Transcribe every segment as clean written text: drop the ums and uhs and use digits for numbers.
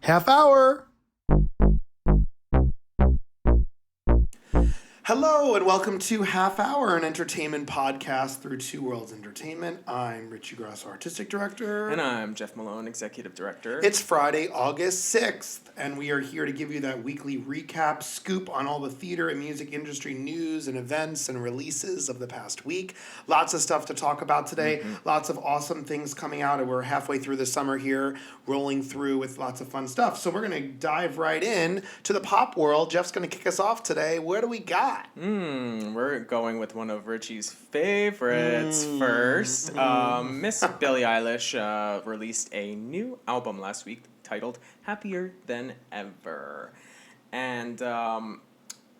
Half hour. Hello and welcome to Half Hour, an entertainment podcast through Two Worlds Entertainment. I'm Richie Grasso, Artistic Director. And I'm Jeff Malone, Executive Director. It's Friday, August 6th, and we are here to give you that weekly recap scoop on all the theater and music industry news and events and releases of the past week. Lots of stuff to talk about today. Lots of awesome things coming out, and we're halfway through the summer here, rolling through with lots of fun stuff. So we're going to dive right in to the pop world. Jeff's going to kick us off today. What do we got? We're going with one of Richie's favorites first. Miss Billie Eilish released a new album last week titled Happier Than Ever. And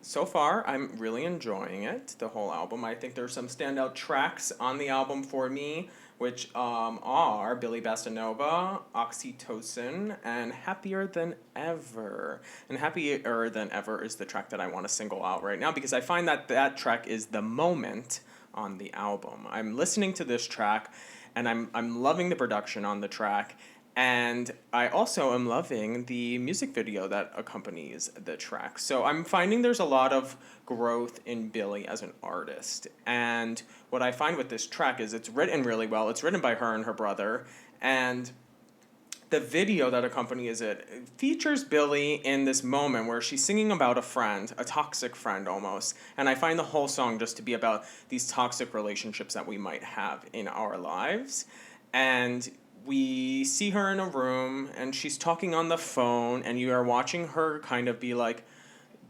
so far, I'm really enjoying it, the whole album. I think there's some standout tracks on the album for me, which are Billy Bassanova, Oxytocin, and Happier Than Ever. And Happier Than Ever is the track that I want to single out right now because I find that that track is the moment on the album. I'm listening to this track, and I'm loving the production on the track, and I also am loving the music video that accompanies the track. So I'm finding there's a lot of growth in Billie as an artist. And what I find with this track is it's written really well. It's written by her and her brother. And the video that accompanies it features Billie in this moment where she's singing about a friend, a toxic friend almost. And I find the whole song just to be about these toxic relationships that we might have in our lives. And we see her in a room, and she's talking on the phone, and you are watching her kind of be like,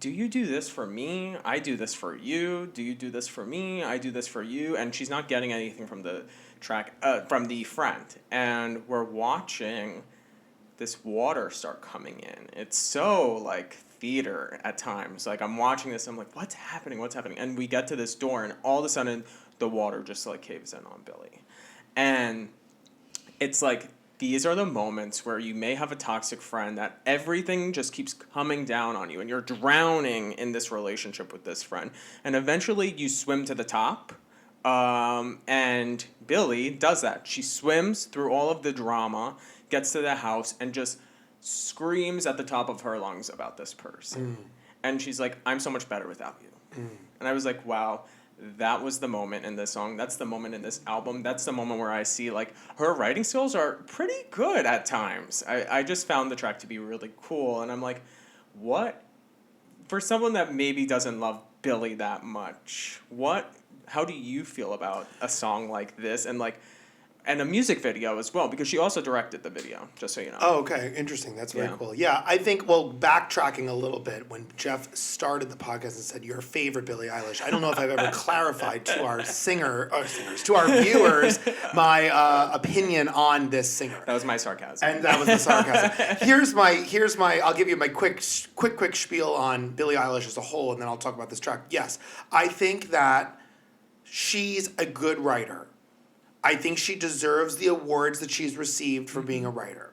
do you do this for me? I do this for you. Do you do this for me? I do this for you. And she's not getting anything from the track, from the friend. And we're watching this water start coming in. It's so, like, theater at times. Like, I'm watching this, I'm like, what's happening? What's happening? And we get to this door, and all of a sudden, the water just, like, caves in on Billie. And it's like, these are the moments where you may have a toxic friend that everything just keeps coming down on you and you're drowning in this relationship with this friend. And eventually you swim to the top. And Billie does that. She swims through all of the drama, gets to the house, and just screams at the top of her lungs about this person. And she's like, I'm so much better without you. And I was like, wow. That was the moment in this song. That's the moment in this album. That's the moment where I see, like, her writing skills are pretty good at times. I just found the track to be really cool. And I'm like, what? For someone that maybe doesn't love Billie that much, how do you feel about a song like this? And a music video as well, because she also directed the video, just so you know. Oh, okay. Interesting. That's very cool. Yeah, I think, well, backtracking a little bit, when Jeff started the podcast and said, your favorite Billie Eilish, I don't know if I've ever clarified to our to our viewers, my opinion on this singer. That was my sarcasm. And that was the sarcasm. Here's my, I'll give you my quick spiel on Billie Eilish as a whole, and then I'll talk about this track. Yes, I think that she's a good writer. I think she deserves the awards that she's received for being a writer.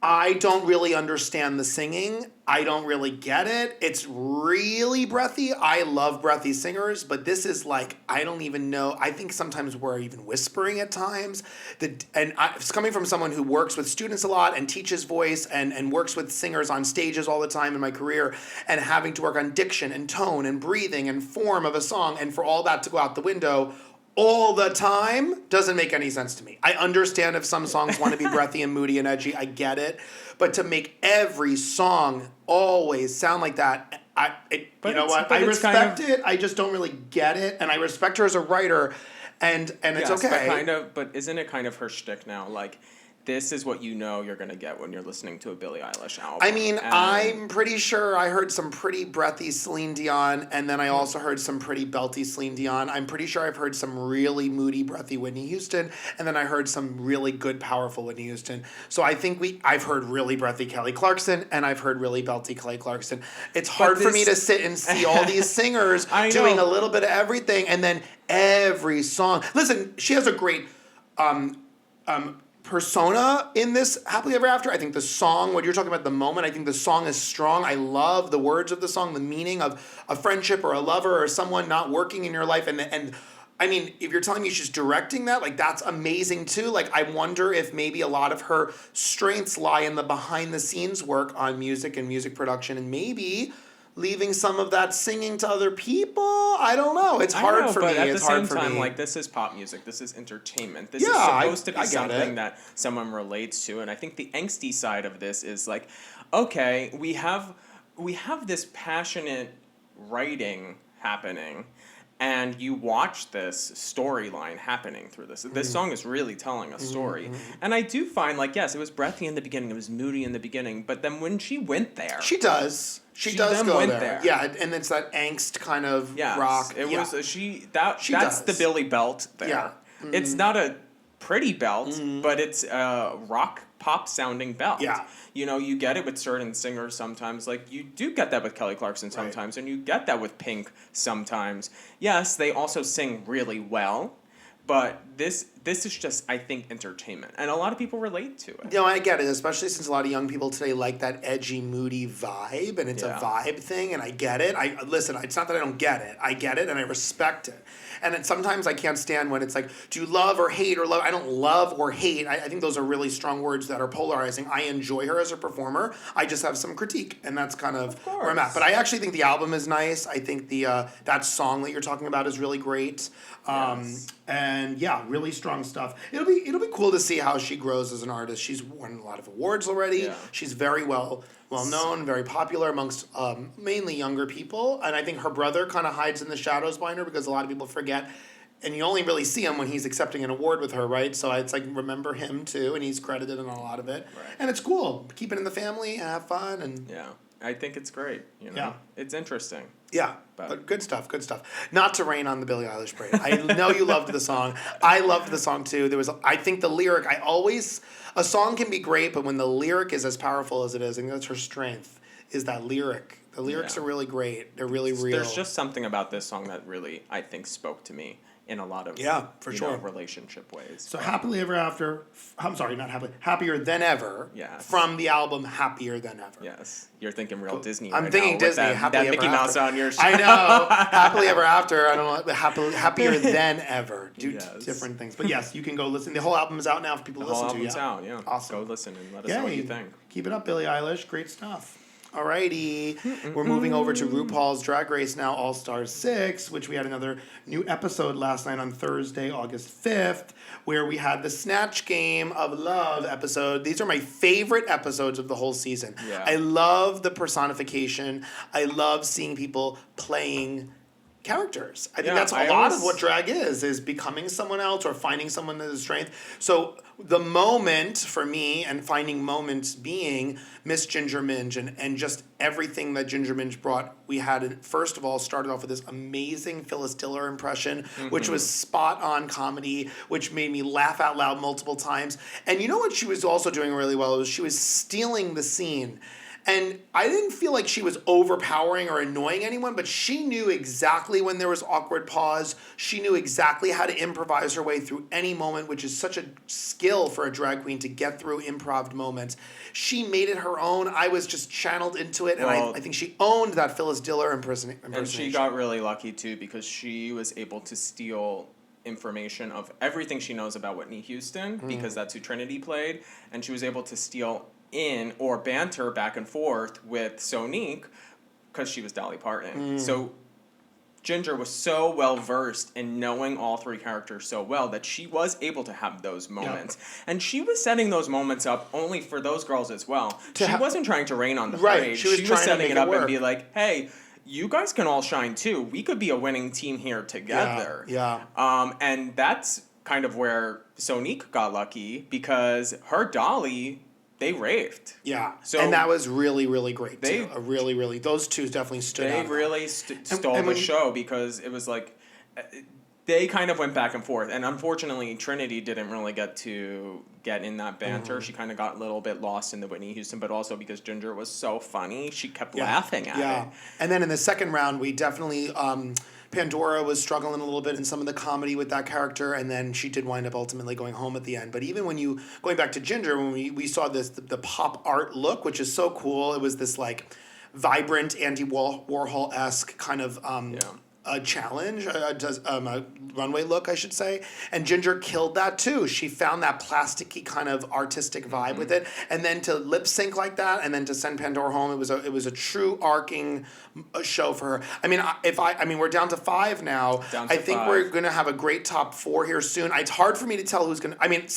I don't really understand the singing. I don't really get it. It's really breathy. I love breathy singers, but this is like, I don't even know. I think sometimes we're even whispering at times. It's coming from someone who works with students a lot and teaches voice and works with singers on stages all the time in my career, and having to work on diction and tone and breathing and form of a song, and for all that to go out the window all the time doesn't make any sense to me. I understand if some songs want to be breathy and moody and edgy. I get it. But to make every song always sound like that, you know what? I respect it. I just don't really get it. And I respect her as a writer. And it's okay. But isn't it kind of her shtick now? Like, this is what you know you're going to get when you're listening to a Billie Eilish album. I mean, I'm pretty sure I heard some pretty breathy Celine Dion, and then I also heard some pretty belty Celine Dion. I'm pretty sure I've heard some really moody, breathy Whitney Houston, and then I heard some really good, powerful Whitney Houston. So I think I've heard really breathy Kelly Clarkson, and I've heard really belty Kelly Clarkson. It's hard for me to sit and see all these singers doing a little bit of everything, and then every song. Listen, she has a great persona in this Happily Ever After. I think the song, what you're talking about, the moment, I think the song is strong. I love the words of the song, the meaning of a friendship or a lover or someone not working in your life, and I mean, if you're telling me she's directing that, like, that's amazing too. Like, I wonder if maybe a lot of her strengths lie in the behind the scenes work on music and music production, and maybe leaving some of that singing to other people. I don't know. It's hard for me. But at It's the hard same for time, me. like, this is pop music. This is entertainment. This Yeah, is supposed to I be get something it. that someone relates to. And I think the angsty side of this is like, okay, we have this passionate writing happening, and you watch this storyline happening through this. This song is really telling a story. And I do find, like, yes, it was breathy in the beginning, it was moody in the beginning, but then when she went there... She does. She does then go went there. Yeah, and it's that angst kind of rock. It was that's does. the Billy belt there. Yeah. It's not a pretty belt, but it's a rock pop sounding belt. Yeah. You know, you get it with certain singers sometimes. Like, you do get that with Kelly Clarkson sometimes, and you get that with Pink sometimes. Yes, they also sing really well, but this is just, I think, entertainment. And a lot of people relate to it. You know, I get it, especially since a lot of young people today like that edgy, moody vibe, and it's a vibe thing, and I get it. Listen, it's not that I don't get it. I get it, and I respect it. And sometimes I can't stand when it's like, do you love or hate or love? I don't love or hate. I think those are really strong words that are polarizing. I enjoy her as a performer. I just have some critique, and that's kind of where I'm at. But I actually think the album is nice. I think the that song that you're talking about is really great. And yeah, really strong stuff. It'll be cool to see how she grows as an artist. She's won a lot of awards already. Yeah. She's very well known, very popular amongst mainly younger people. And I think her brother kind of hides in the shadows behind her because a lot of people forget. And you only really see him when he's accepting an award with her, right? So it's like, remember him too, and he's credited in a lot of it. Right. And it's cool. Keep it in the family, have fun, and Yeah. I think it's great. You know? Yeah. It's interesting. yeah, but good stuff, good stuff. Not to rain on the Billie Eilish parade. I know you loved the song. I loved the song too. I think the lyric, a song can be great, but when the lyric is as powerful as it is, and that's her strength, is that lyric. The lyrics are really great. They're really real. There's just something about this song that really, I think, spoke to me in a lot of relationship ways. So Happily Ever After, I'm sorry, not Happily, Happier Than Ever, from the album Happier Than Ever. Yes, you're thinking real Disney I'm right thinking now, Disney, with Happily that Ever Mickey Mouse After. on your show. I know, Happily Ever After, I don't know, Happier Than Ever, different things. But yes, you can go listen. The whole album is out now for people to listen to. The whole album's out, yeah. Awesome. Go listen and let us know what you think. Keep it up, Billie Eilish, great stuff. Alrighty, we're moving over to RuPaul's Drag Race now, All Stars 6, which we had another new episode last night on Thursday, August 5th, where we had the Snatch Game of Love episode. These are my favorite episodes of the whole season. Yeah. I love the personification. I love seeing people playing characters. I think that's a lot of what drag is becoming someone else or finding someone that is strength. So the moment for me, and finding moments being Miss Ginger Minj and just everything that Ginger Minj brought. We had, first of all, started off with this amazing Phyllis Diller impression, which was spot on comedy, which made me laugh out loud multiple times. And you know what she was also doing really well? Was she was stealing the scene. And I didn't feel like she was overpowering or annoying anyone, but she knew exactly when there was awkward pause. She knew exactly how to improvise her way through any moment, which is such a skill for a drag queen to get through improv moments. She made it her own. I was just channeled into it, and I think she owned that Phyllis Diller impersonation. And she got really lucky, too, because she was able to steal information of everything she knows about Whitney Houston, because that's who Trinity played, and she was able to steal in or banter back and forth with Sonique because she was Dolly Parton. So Ginger was so well versed in knowing all three characters so well that she was able to have those moments. And she was setting those moments up only for those girls as well. She wasn't trying to rain on the parade. She was setting it up and be like, hey, you guys can all shine too. We could be a winning team here together. And that's kind of where Sonique got lucky because her Dolly, they raved. Yeah. So and that was really, really great too. Those two definitely stood out. They really stole the show because it was like, they kind of went back and forth. And unfortunately, Trinity didn't really get in that banter. She kind of got a little bit lost in the Whitney Houston, but also because Ginger was so funny, she kept laughing at it. And then in the second round, we definitely... Pandora was struggling a little bit in some of the comedy with that character, and then she did wind up ultimately going home at the end. But even going back to Ginger, when we saw the pop art look, which is so cool, it was this like vibrant Andy Warhol-esque kind of a challenge, a runway look, I should say. And Ginger killed that too. She found that plasticky kind of artistic vibe with it, and then to lip sync like that, and then to send Pandora home, it was a true arcing show for her. I mean, we're down to 5 now. I think we're gonna have a great top 4 here soon. It's hard for me to tell who's gonna. I mean,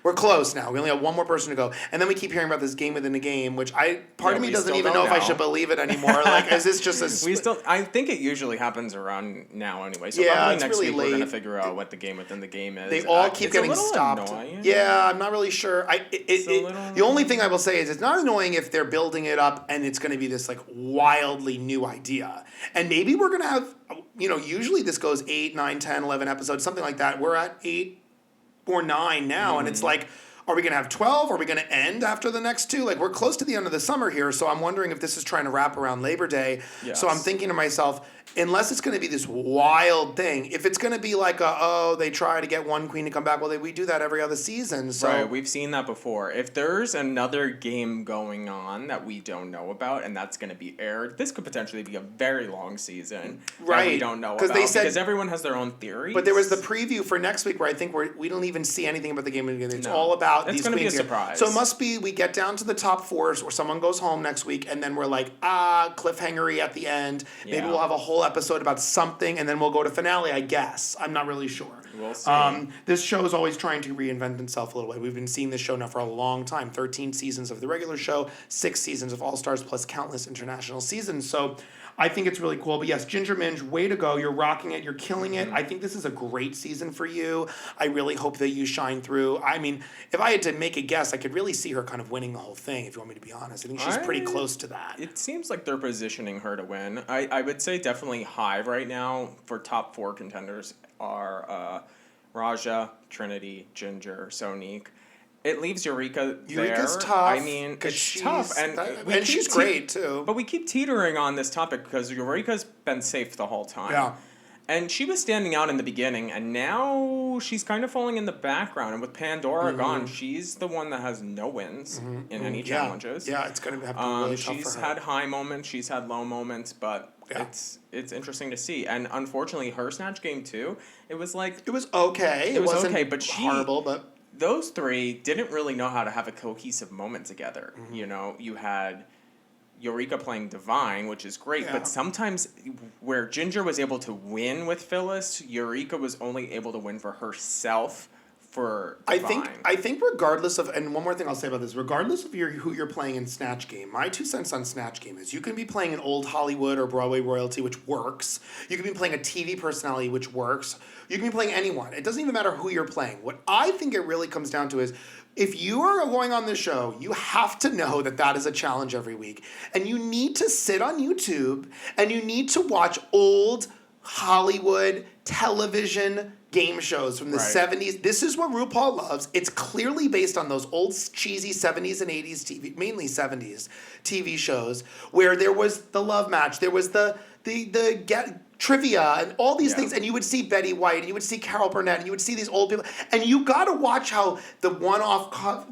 we're close now. We only have one more person to go, and then we keep hearing about this game within a game, which part of me doesn't even know if I should believe it anymore. Like, is this just a? I think it usually happens around now anyway. So yeah, probably it's next really week late. we're gonna figure out what the game within the game is. They all keep getting stopped. Annoying. Yeah, I'm not really sure. The only thing I will say is it's not annoying if they're building it up and it's going to be this like wildly new idea, and maybe we're gonna have. Usually this goes 8, 9, 10, 11 episodes, something like that. We're at 8 or 9 now, and it's like. Are we going to have 12? Are we going to end after the next 2? Like, we're close to the end of the summer here, so I'm wondering if this is trying to wrap around Labor Day. Yes. So I'm thinking to myself, unless it's going to be this wild thing, if it's going to be like they try to get one queen to come back, well, we do that every other season. So. Right, we've seen that before. If there's another game going on that we don't know about and that's going to be aired, this could potentially be a very long season that we don't know about because everyone has their own theories. But there was the preview for next week where I think we don't even see anything about the game. It's all about these queens. It's going to be a surprise. So it must be we get down to the top 4s or someone goes home next week and then we're like, cliffhangery at the end. Yeah. Maybe we'll have a whole episode about something and then we'll go to finale, I guess. I'm not really sure. We'll see. This show is always trying to reinvent itself a little bit. We've been seeing this show now for a long time. 13 seasons of the regular show, 6 seasons of All Stars, plus countless international seasons. So I think it's really cool. But yes, Ginger Minj, way to go. You're rocking it. You're killing it. I think this is a great season for you. I really hope that you shine through. I mean, if I had to make a guess, I could really see her kind of winning the whole thing, if you want me to be honest. I think she's pretty close to that. It seems like they're positioning her to win. I would say definitely Hive right now for top 4 contenders are Raja, Trinity, Ginger, Sonique. It leaves Eureka's there. Eureka's tough. I mean, it's tough. And she's great, too. But we keep teetering on this topic because Eureka's been safe the whole time. Yeah. And she was standing out in the beginning, and now she's kind of falling in the background. And with Pandora gone, she's the one that has no wins in any challenges. Yeah, it's going to have to be really tough for her. She's had high moments, she's had low moments, but it's interesting to see. And unfortunately, her Snatch Game, too, it was like... It was okay. It wasn't okay, but horrible, but... Those 3 didn't really know how to have a cohesive moment together. You had Eureka playing Divine, which is great, but sometimes where Ginger was able to win with Phyllis, Eureka was only able to win for herself for Divine. I think regardless of, and one more thing I'll say about this, regardless of who you're playing in Snatch Game, my 2 cents on Snatch Game is you can be playing an old Hollywood or Broadway royalty, which works. You can be playing a TV personality, which works. You can be playing anyone. It doesn't even matter who you're playing. What I think it really comes down to is if you are going on this show, you have to know that is a challenge every week. And you need to sit on YouTube and you need to watch old Hollywood television game shows from the 70s. This is what RuPaul loves. It's clearly based on those old cheesy 70s and 80s TV, mainly 70s TV shows where there was the love match, there was the trivia and all these things, and you would see Betty White and you would see Carol Burnett and you would see these old people, and you got to watch how the one-off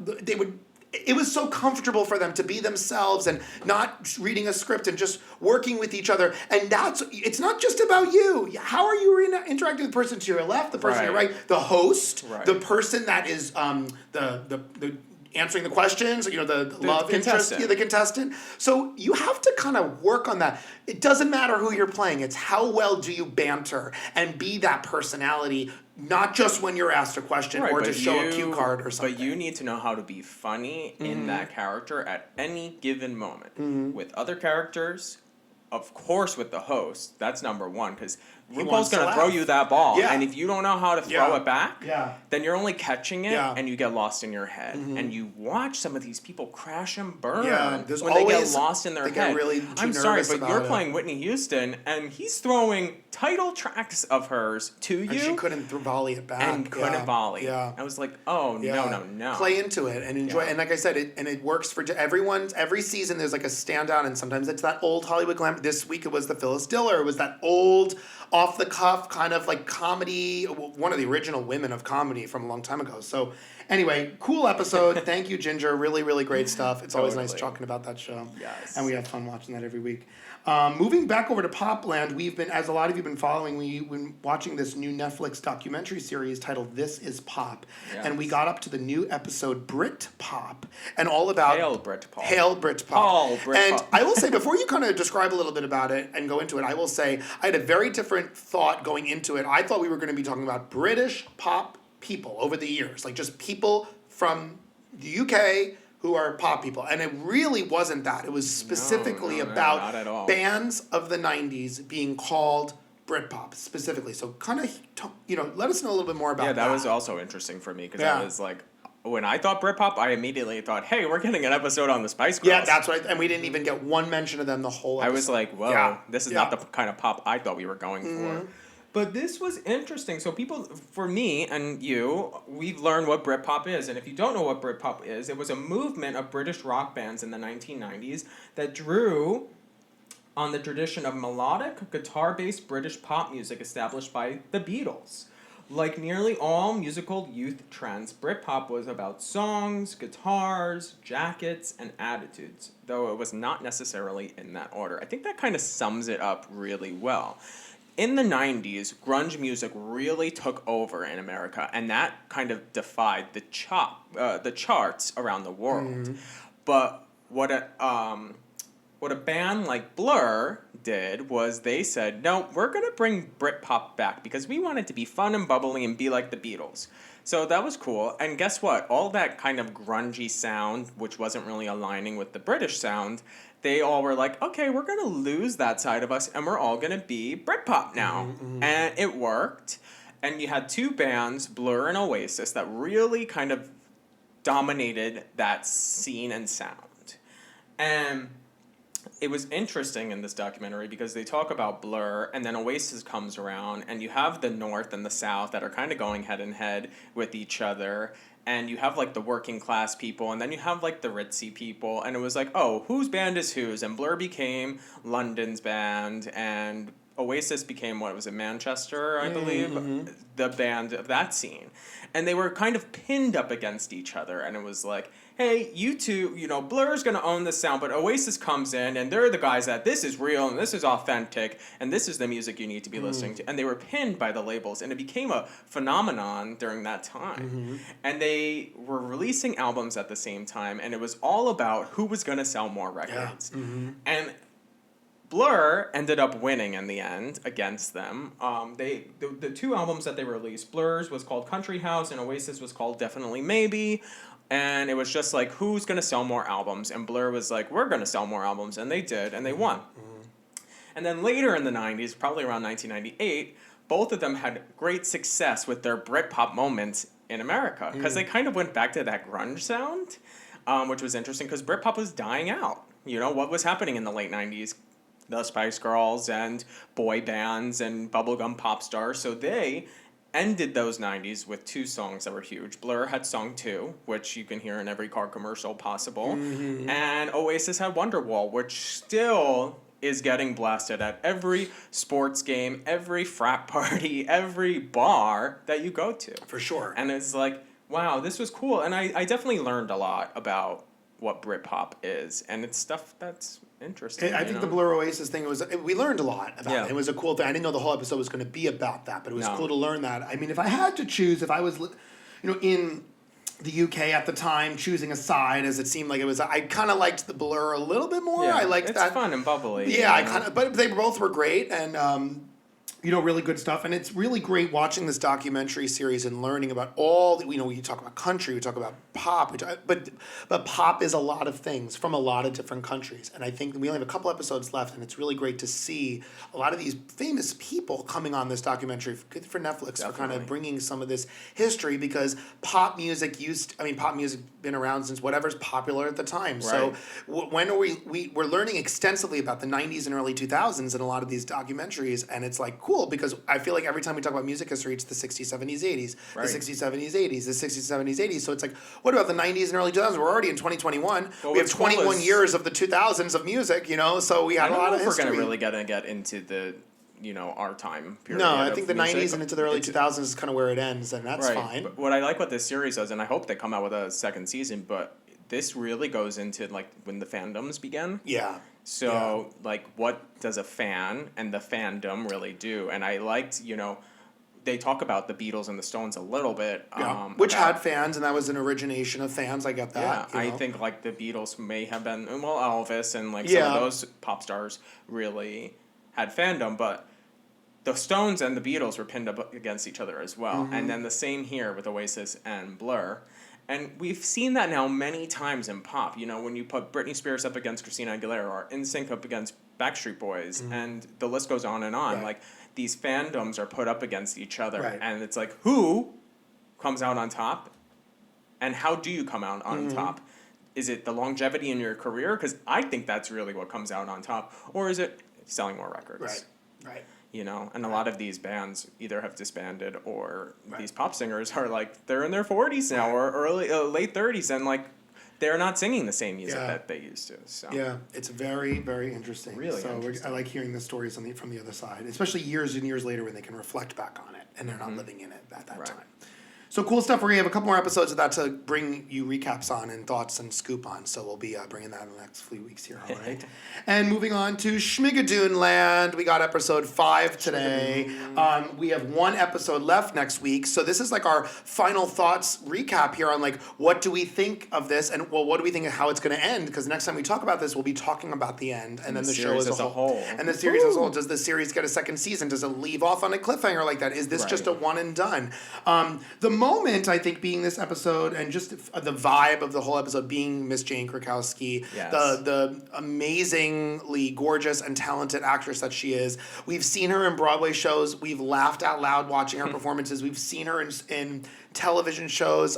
it was so comfortable for them to be themselves and not reading a script and just working with each other. And it's not just about you. How are you interacting with the person to your left, the person to your right, the host, the person that is the answering the questions, the love interest, the contestant. So you have to kind of work on that. It doesn't matter who you're playing. It's how well do you banter and be that personality, not just when you're asked a question or to show a cue card or something. But you need to know how to be funny in that character at any given moment. With other characters, of course with the host, that's number 1, because RuPaul's going to throw you that ball. And if you don't know how to throw it back, then you're only catching it and you get lost in your head. And you watch some of these people crash and burn when they get lost in their head. I'm sorry, but you're playing Whitney Houston and he's throwing title tracks of hers to you. And she couldn't volley it back. And couldn't volley. I was like, no. Play into it and enjoy it. And like I said, it works for everyone. Every season there's like a standout, and sometimes it's that old Hollywood glam. This week it was the Phyllis Diller. It was that old off the cuff kind of like comedy, one of the original women of comedy from a long time ago. So Anyway, cool episode. Thank you, Ginger. Really, really great stuff. It's always nice talking about that show. Yes. And we have fun watching that every week. Moving back over to Popland, we've been, as a lot of you have been following, we've been watching this new Netflix documentary series titled This Is Pop. Yes. And we got up to the new episode Britpop, and all about... Hail Britpop. Hail Britpop. Hail Britpop. And I will say, before you kind of describe a little bit about it and go into it, I will say I had a very different thought going into it. I thought we were going to be talking about British pop people over the years, like just people from the UK who are pop people. And it really wasn't that. It was specifically about not at all. bands of the 90s being called Britpop specifically. So kind of, let us know a little bit more about that. Yeah, that was also interesting for me because I was like, when I thought Britpop, I immediately thought, hey, we're getting an episode on the Spice Girls. Yeah, that's right. And we didn't even get one mention of them the whole episode. I was like, whoa, this is not the kind of pop I thought we were going for. But this was interesting. So people, for me and you, we've learned what Britpop is. And if you don't know what Britpop is, it was a movement of British rock bands in the 1990s that drew on the tradition of melodic, guitar-based British pop music established by the Beatles. Like nearly all musical youth trends, Britpop was about songs, guitars, jackets, and attitudes, though it was not necessarily in that order. I think that kind of sums it up really well. In the 90s, grunge music really took over in America, and that kind of defied the charts around the world. But what a band like Blur did was they said, no, we're going to bring Britpop back because we want it to be fun and bubbly and be like the Beatles. So that was cool. And guess what? All that kind of grungy sound, which wasn't really aligning with the British sound, they all were like, okay, we're going to lose that side of us and we're all going to be Britpop now. And it worked. And you had two bands, Blur and Oasis, that really kind of dominated that scene and sound. And it was interesting in this documentary because they talk about Blur and then Oasis comes around and you have the North and the South that are kind of going head in head with each other. And you have, like, the working class people, and then you have, like, the ritzy people. And it was like, oh, whose band is whose? And Blur became London's band, and Oasis became, what was it, Manchester, I believe? The band of that scene. And they were kind of pinned up against each other. And it was like, hey, you two, Blur's going to own this sound, but Oasis comes in, and they're the guys that this is real, and this is authentic, and this is the music you need to be listening to. And they were pinned by the labels, and it became a phenomenon during that time. And they were releasing albums at the same time, and it was all about who was going to sell more records. And Blur ended up winning in the end against them. The two albums that they released, Blur's was called Country House, and Oasis was called Definitely Maybe. And it was just like, who's going to sell more albums? And Blur was like, we're going to sell more albums. And they did, and they won. And then later in the 90s, probably around 1998, both of them had great success with their Britpop moments in America. Because they kind of went back to that grunge sound, which was interesting because Britpop was dying out. What was happening in the late 90s? The Spice Girls and boy bands and bubblegum pop stars. So they ended those 90s with two songs that were huge. Blur had Song 2, which you can hear in every car commercial possible. And Oasis had Wonderwall, which still is getting blasted at every sports game, every frat party, every bar that you go to. For sure. And it's like, wow, this was cool. And I definitely learned a lot about what Britpop is. And it's stuff that's interesting. I think the Blur Oasis thing we learned a lot about it. It was a cool thing. I didn't know the whole episode was going to be about that, but it was cool to learn that. I mean, if I had to choose, if I was, in the UK at the time, choosing a side, as it seemed like it was, I kind of liked the Blur a little bit more. I liked that. It's fun and bubbly. Yeah, but they both were great, and really good stuff. And it's really great watching this documentary series and learning about all the, we talk about country, we talk about pop, but pop is a lot of things from a lot of different countries. And I think we only have a couple episodes left, and it's really great to see a lot of these famous people coming on this documentary for Netflix for kind of bringing some of this history, because pop music been around since whatever's popular at the time. Right. So when are we're learning extensively about the 90s and early 2000s in a lot of these documentaries, and it's like cool because I feel like every time we talk about music history, it's the 60s, 70s, 80s, the 60s, 70s, 80s, the 60s, 70s, 80s. So it's like, what about the 90s and early 2000s? We're already in 2021. We have 21 years of the 2000s of music, so we had a lot of history. We're going to really get into the our time period. No, I think the music. 90s and into the early 2000s is kind of where it ends, and that's fine. But what I like what this series does, and I hope they come out with a second season, but this really goes into like when the fandoms begin. Yeah. So like, what does a fan and the fandom really do? And I liked, they talk about the Beatles and the Stones a little bit. Yeah. Which had fans, and that was an origination of fans. I get that. Yeah, I think like the Beatles may have been, Elvis and like some of those pop stars really had fandom, but the Stones and the Beatles were pinned up against each other as well. Mm-hmm. And then the same here with Oasis and Blur. And we've seen that now many times in pop. When you put Britney Spears up against Christina Aguilera or NSYNC up against Backstreet Boys, and the list goes on and on. Right. Like, these fandoms are put up against each other. Right. And it's like, who comes out on top? And how do you come out on top? Is it the longevity in your career? Because I think that's really what comes out on top. Or is it selling more records? Right. And a lot of these bands either have disbanded or these pop singers are like, they're in their 40s now or early late 30s, and like they're not singing the same music that they used to. So yeah, it's very, very interesting. Really interesting. I like hearing the stories from the other side, especially years and years later when they can reflect back on it and they're not living in it at that time. So cool stuff. We're going to have a couple more episodes of that to bring you recaps on and thoughts and scoop on. So we'll be bringing that in the next few weeks here, all right? And moving on to Schmigadoon Land. We got episode 5 today. We have 1 episode left next week. So this is like our final thoughts recap here on like what do we think of this and what do we think of how it's going to end? Because next time we talk about this, we'll be talking about the end and then the show as a whole. And the series as a whole. Does the series get a second season? Does it leave off on a cliffhanger like that? Is this just a one and done? The moment, I think, being this episode and just the vibe of the whole episode being Miss Jane Krakowski, the amazingly gorgeous and talented actress that she is. We've seen her in Broadway shows. We've laughed out loud watching her performances. We've seen her in television shows.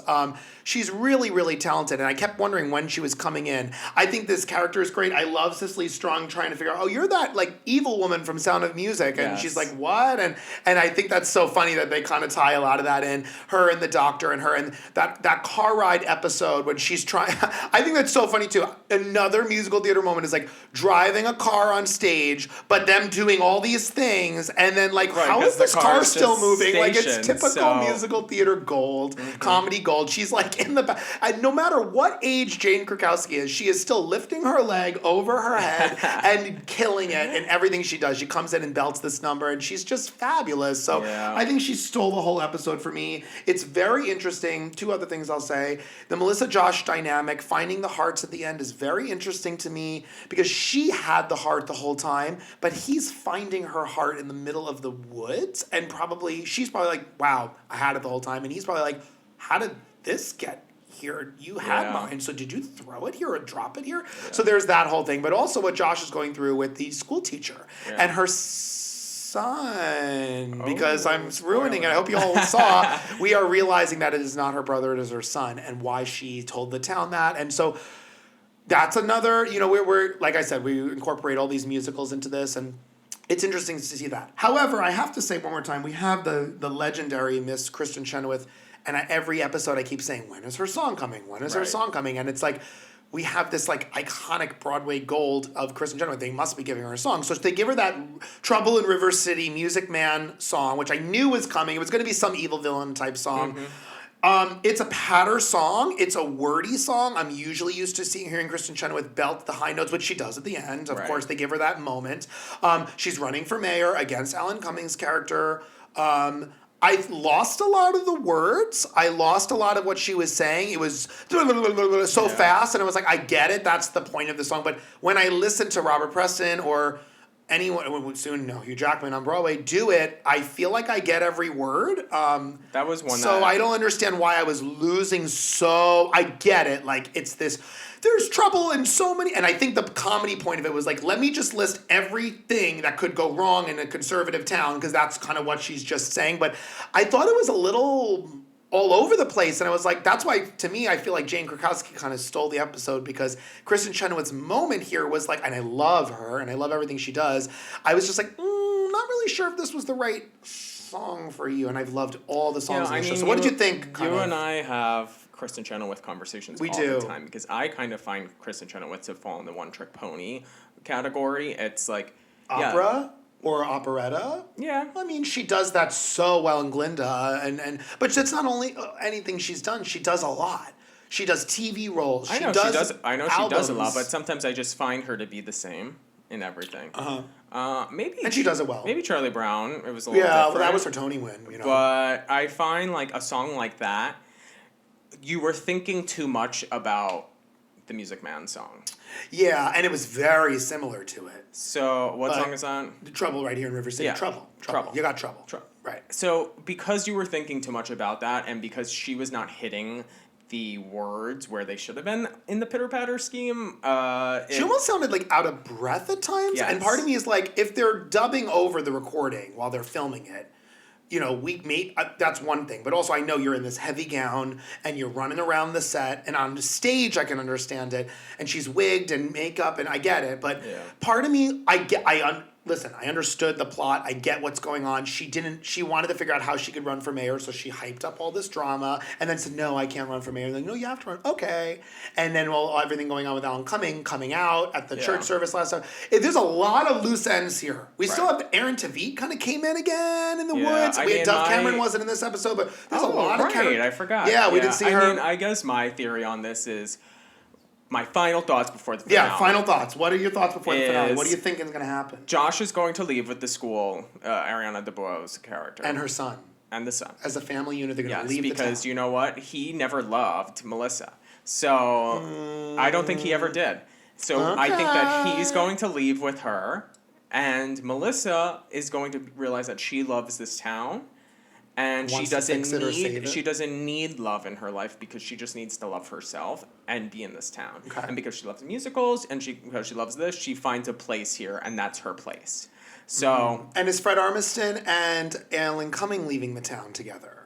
She's really, really talented, and I kept wondering when she was coming in. I think this character is great. I love Cicely Strong trying to figure out, you're that like evil woman from Sound of Music, and she's like, what? And I think that's so funny that they kind of tie a lot of that in. Her and the doctor and her and that car ride episode when she's trying. I think that's so funny too. Another musical theater moment is like driving a car on stage, but them doing all these things, and then like, how is this car still moving? Like, it's typical musical theater gold, comedy gold. She's like in the back. And no matter what age Jane Krakowski is, she is still lifting her leg over her head and killing it in everything she does. She comes in and belts this number, and she's just fabulous. So I think she stole the whole episode for me. It's very interesting. 2 other things I'll say. The Melissa Josh dynamic, finding the hearts at the end, is very interesting to me because she had the heart the whole time, but he's finding her heart in the middle of the woods, and she's probably like, wow, I had it the whole time, and he's probably like, how did this get here? You had mine, so did you throw it here or drop it here? So there's that whole thing, but also what Josh is going through with the school teacher and her son, because I'm ruining it. I hope you all saw. We are realizing that it is not her brother, it is her son, and why she told the town that. And so that's another, we're like I said, we incorporate all these musicals into this, and it's interesting to see that. However, I have to say one more time, we have the legendary Miss Kristen Chenoweth, and at every episode I keep saying, when is her song coming? When is her song coming? And it's like, we have this like iconic Broadway gold of Kristen Chenoweth. They must be giving her a song. So they give her that Trouble in River City Music Man song, which I knew was coming. It was going to be some evil villain type song. It's a patter song. It's a wordy song. I'm usually used to hearing Kristen Chenoweth belt the high notes, which she does at the end. Of course, they give her that moment. She's running for mayor against Alan Cummings' character. I lost a lot of the words. I lost a lot of what she was saying. It was so fast, and I was like, I get it. That's the point of the song. But when I listen to Robert Preston or anyone, soon Hugh Jackman on Broadway, do it, I feel like I get every word. That was one. So I don't understand why I was losing so... I get it. Like, it's this... There's trouble in so many... And I think the comedy point of it was like, let me just list everything that could go wrong in a conservative town, because that's kind of what she's just saying. But I thought it was a little all over the place, and I was like, that's why, to me, I feel like Jane Krakowski kind of stole the episode, because Kristen Chenoweth's moment here was like, and I love her, and I love everything she does, I was just like, not really sure if this was the right song for you, and I've loved all the songs in the show. So what did you think? And I have Kristen Chenoweth conversations all the time, because I kind of find Kristen Chenoweth to fall in the one-trick pony category. It's like... Opera? or operetta. Yeah. I mean, she does that so well in Glinda, but that's not only anything she's done. She does a lot. She does TV roles. I know she does a lot, albums. but sometimes I just find her to be the same in everything. Maybe. And she does it well. Maybe Charlie Brown. It was a little different. Well, that was her Tony win. But I find like a song like that, you were thinking too much about the Music Man song. Yeah, and it was very similar to it. So what song is that? Trouble right here in River City. Yeah. Trouble. You got trouble. Right. So because you were thinking too much about that, and because she was not hitting the words where they should have been in the pitter patter scheme, she almost sounded like out of breath at times. Yes. And part of me is like, if they're dubbing over the recording while they're filming it, that's one thing. But also, I know you're in this heavy gown and you're running around the set, and on the stage, I can understand it. And she's wigged and makeup, and I get it. But part of me, listen, I understood the plot. I get what's going on. She wanted to figure out how she could run for mayor, so she hyped up all this drama and then said, no, I can't run for mayor. And then, no, you have to run. Okay. And then everything going on with Alan Cumming coming out at the church service last time. There's a lot of loose ends here. We still have Aaron Tveit kind of came in again in the woods. Dove Cameron wasn't in this episode, but there's a lot of characters. I forgot. Yeah, we didn't see her. I mean, I guess my theory on this is my final thoughts before the finale. Yeah, final thoughts. What are your thoughts before the finale? What do you think is going to happen? Josh is going to leave with the school, Ariana DeBoer's character. And her son. And the son. As a family unit, they're going to leave the town. Because you know what? He never loved Melissa. So I don't think he ever did. So I think that he's going to leave with her. And Melissa is going to realize that she loves this town. And she doesn't need love in her life because she just needs to love herself and be in this town. Okay. And because she loves musicals and because she loves this, she finds a place here, and that's her place. So And is Fred Armisen and Alan Cumming leaving the town together?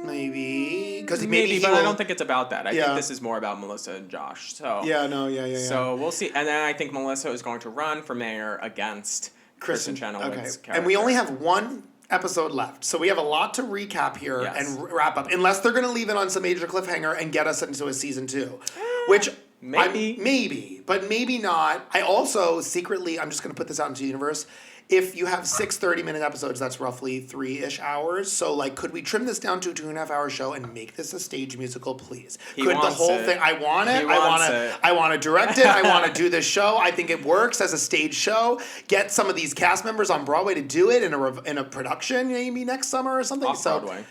Maybe because maybe but I don't think it's about that. I think this is more about Melissa and Josh. So So we'll see. And then I think Melissa is going to run for mayor against Kristen Chenoweth's character. And we only have one episode left, so we have a lot to recap here and wrap up, unless they're going to leave it on some major cliffhanger and get us into a season 2, which maybe, but maybe not. I also secretly, I'm just going to put this out into the universe, if you have 6 30-minute episodes, that's roughly 3-ish hours. So, like, could we trim this down to a 2.5-hour show and make this a stage musical, please? Could the whole thing? I want it. I want to direct it. I want to do this show. I think it works as a stage show. Get some of these cast members on Broadway to do it in a production, maybe next summer or something. Off Broadway.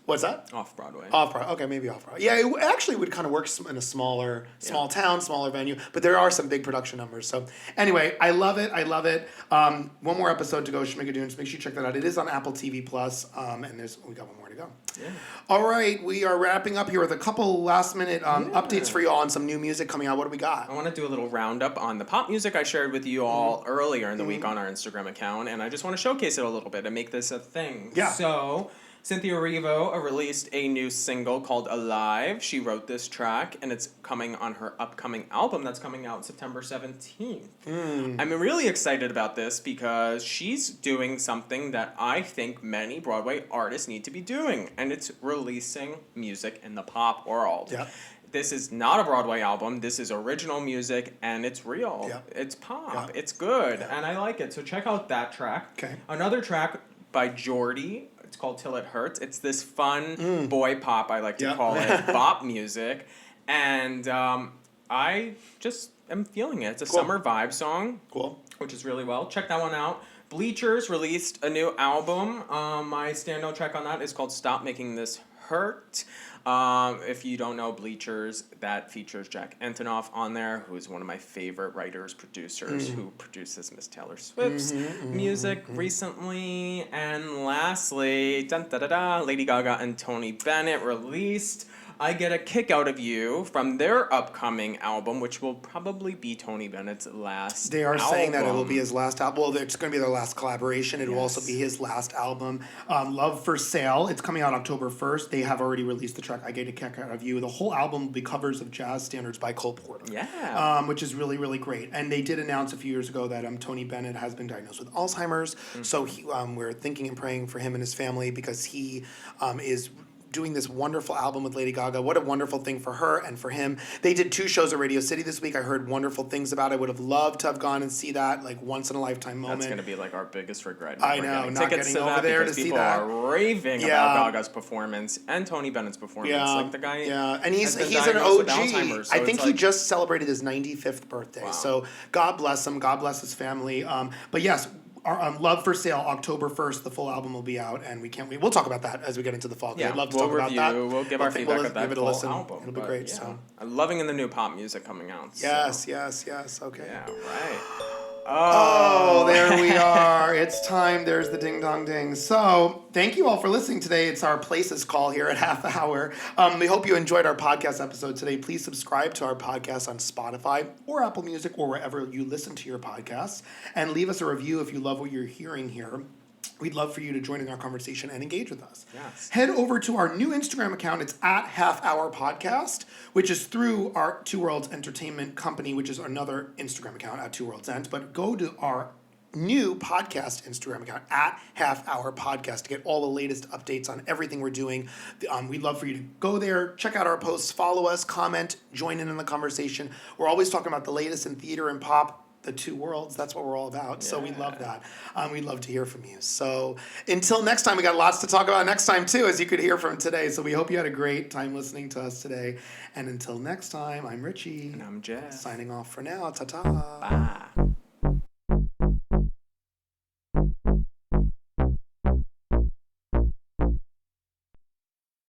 What's that? Off Broadway. Off Broadway. Okay, maybe off Broadway. Yeah, it actually would kind of work in a small town, smaller venue. But there are some big production numbers. So anyway, I love it. One more episode to go, Schmigadoon, so make sure you check that out. It is on Apple TV Plus, and we got one more to go. Yeah. All right, we are wrapping up here with a couple last minute updates for you all on some new music coming out. What do we got? I want to do a little roundup on the pop music I shared with you all earlier in the week on our Instagram account, and I just want to showcase it a little bit and make this a thing. Yeah. So Cynthia Erivio released a new single called Alive. She wrote this track, and it's coming on her upcoming album that's coming out September 17th. I'm really excited about this because she's doing something that I think many Broadway artists need to be doing, and it's releasing music in the pop world. Yeah. This is not a Broadway album. This is original music, and it's real. Yeah. It's pop. Yeah. It's good, and I like it. So check out that track. Okay. Another track by Jordy. It's called Till It Hurts. It's this fun boy pop, I like to call it, bop music. And I just am feeling it. It's a summer vibe song. Cool. Which is really well. Check that one out. Bleachers released a new album. My standout track on that is called Stop Making This Hurt. If you don't know Bleachers, that features Jack Antonoff on there, who is one of my favorite writers, producers, who produces Miss Taylor Swift's music recently. And lastly, Lady Gaga and Tony Bennett released I Get a Kick Out of You from their upcoming album, which will probably be Tony Bennett's last They are album. saying that it will be his last album. Well, it's going to be their last collaboration. It will also be his last album. Love for Sale. It's coming out October 1st. They have already released the track I Get a Kick Out of You. The whole album will be covers of jazz standards by Cole Porter. Yeah. Which is really, really great. And they did announce a few years ago that Tony Bennett has been diagnosed with Alzheimer's. So we're thinking and praying for him and his family because he is doing this wonderful album with Lady Gaga. What a wonderful thing for her and for him. They did 2 shows at Radio City this week. I heard wonderful things about it. I would have loved to have gone and see that, like, once in a lifetime moment. That's going to be like our biggest regret. I know, not tickets getting to over that there to because see people that. are raving about Gaga's performance and Tony Bennett's performance. Like the guy, and he's has been an diagnosed with OG. Alzheimer's, so I think it's he like- just celebrated his 95th birthday. Wow. So God bless him. God bless his family. But yes. Our Love for Sale, October 1st, the full album will be out, and we can't wait. We'll talk about that as we get into the fall. Yeah, I'd love to we'll talk review. about that. We'll give our feedback of that give it a full listen. album. It'll be but great. Yeah. So I'm loving the new pop music coming out. So. yes. Okay. Yeah, right. Oh, there we are. It's time. There's the ding dong ding. So, thank you all for listening today. It's our Places call here at Half Hour. We hope you enjoyed our podcast episode today. Please subscribe to our podcast on Spotify or Apple Music or wherever you listen to your podcasts, and leave us a review if you love what you're hearing here. We'd love for you to join in our conversation and engage with us. Yes. Head over to our new Instagram account. It's at Half Hour Podcast, which is through our Two Worlds Entertainment Company, which is another Instagram account at Two Worlds Ent. But go to our new podcast Instagram account at Half Hour Podcast to get all the latest updates on everything we're doing. We'd love for you to go there, check out our posts, follow us, comment, join in the conversation. We're always talking about the latest in theater and pop. The two worlds, that's what we're all about. So we love that. We'd love to hear from you. So until next time, we got lots to talk about next time too, as you could hear from today. So we hope you had a great time listening to us today. And until next time, I'm Richie. And I'm Jeff. Signing off for now. Ta-ta. Bye.